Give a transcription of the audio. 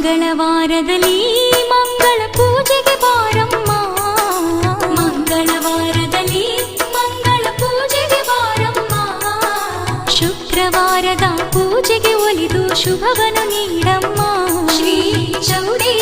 ಮಂಗಳವಾರದಲ್ಲಿ ಮಂಗಳ ಪೂಜೆಗೆ ಬಾರಮ್ಮ. ಮಂಗಳವಾರದಲ್ಲಿ ಮಂಗಳ ಪೂಜೆಗೆ ಬಾರಮ್ಮ. ಶುಕ್ರವಾರದ ಪೂಜೆಗೆ ಒಲಿದು ಶುಭವನ್ನು ನೀಡಮ್ಮ. ಶ್ರೀ ಚೌಡೇ